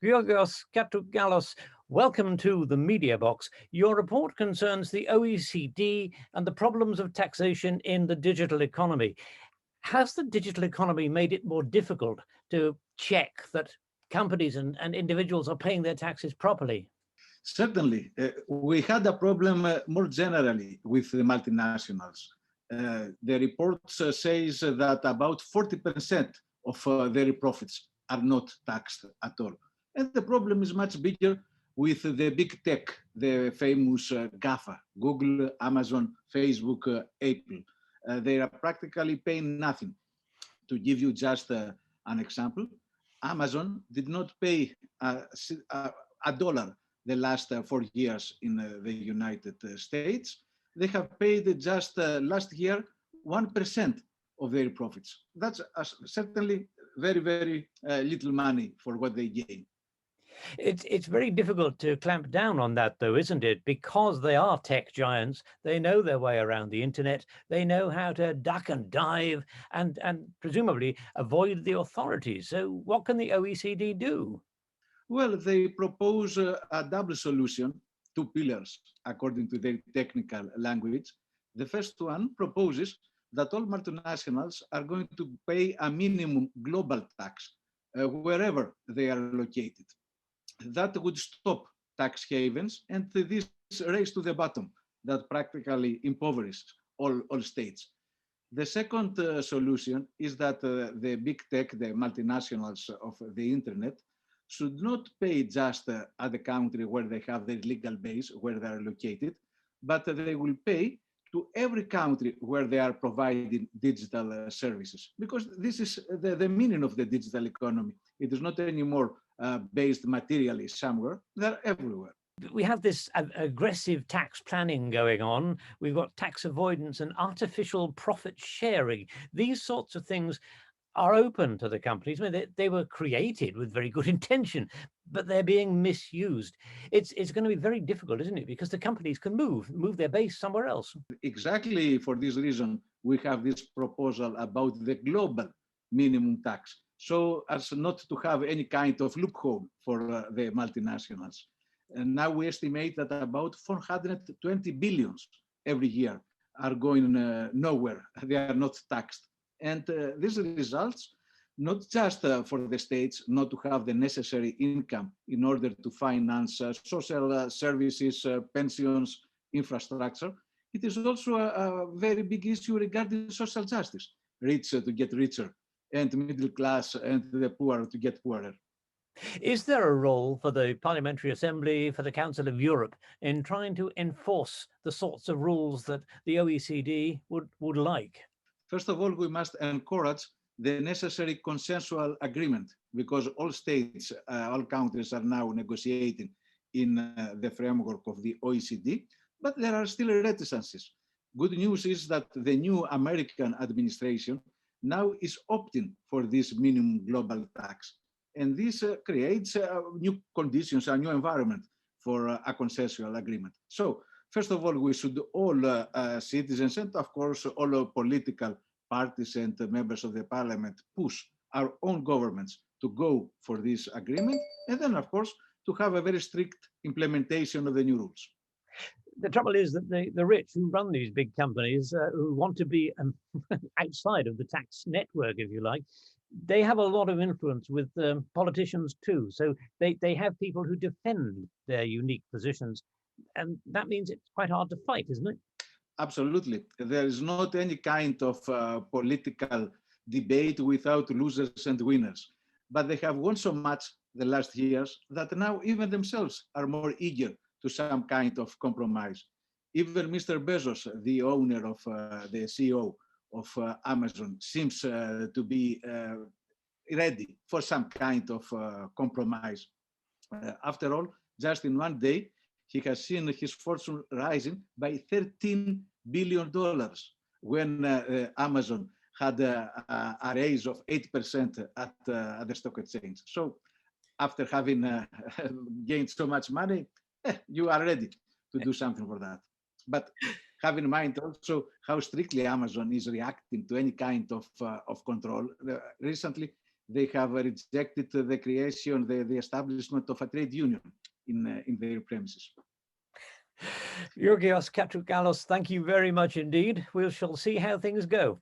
Georgios Katrougkalos, welcome to the Media Box. Your report concerns the OECD and the problems of taxation in the digital economy. Has the digital economy made it more difficult to check that companies and individuals are paying their taxes properly? Certainly. We had a problem more generally with the multinationals. The report says that about 40% of their profits are not taxed at all. And the problem is much bigger with the big tech, the famous GAFA, Google, Amazon, Facebook, Apple. They are practically paying nothing. To give you just an example, Amazon did not pay a dollar the last 4 years in the United States. They have paid just last year 1% of their profits. That's certainly very, very little money for what they gain. It's very difficult to clamp down on that, though, isn't it? Because they are tech giants, they know their way around the internet, they know how to duck and dive and presumably avoid the authorities. So what can the OECD do? Well, they propose a double solution, two pillars, according to their technical language. The first one proposes that all multinationals are going to pay a minimum global tax wherever they are located. That would stop tax havens and this race to the bottom that practically impoverishes all states. The second solution is that the big tech, the multinationals of the internet, should not pay just at the country where they have their legal base, where they are located, but they will pay to every country where they are providing digital services. Because this is the meaning of the digital economy. It is not anymore based materially somewhere, they're everywhere. We have this aggressive tax planning going on. We've got tax avoidance and artificial profit sharing. These sorts of things are open to the companies. I mean, they were created with very good intention, but they're being misused. It's going to be very difficult, isn't it? Because the companies can move their base somewhere else. Exactly for this reason, we have this proposal about the global minimum tax, so as not to have any kind of loophole for the multinationals. And now we estimate that about 420 billions every year are going nowhere. They are not taxed. And this results not just for the states not to have the necessary income in order to finance social services, pensions, infrastructure. It is also a very big issue regarding social justice. Rich to get richer, and middle class and the poor to get poorer. Is there a role for the Parliamentary Assembly, for the Council of Europe, in trying to enforce the sorts of rules that the OECD would like? First of all, we must encourage the necessary consensual agreement because all states, all countries are now negotiating in the framework of the OECD, but there are still reticences. Good news is that the new American administration now is opting for this minimum global tax. And this creates new conditions, a new environment for a consensual agreement. So, first of all, we should all citizens and, of course, all political parties and members of the parliament push our own governments to go for this agreement, and then, of course, to have a very strict implementation of the new rules. The trouble is that the rich who run these big companies, who want to be outside of the tax network, if you like, they have a lot of influence with politicians too. So they have people who defend their unique positions. And that means it's quite hard to fight, isn't it? Absolutely. There is not any kind of political debate without losers and winners. But they have won so much the last years that now even themselves are more eager to some kind of compromise. Even Mr. Bezos, the owner of the CEO of Amazon, seems to be ready for some kind of compromise. After all, just in one day, he has seen his fortune rising by $13 billion when Amazon had a raise of 8% at the stock exchange. So after having gained so much money, you are ready to do something for that. But have in mind also how strictly Amazon is reacting to any kind of control. Recently, they have rejected the creation, the establishment of a trade union in their premises. Georgios Katrougkalos, thank you very much indeed. We shall see how things go.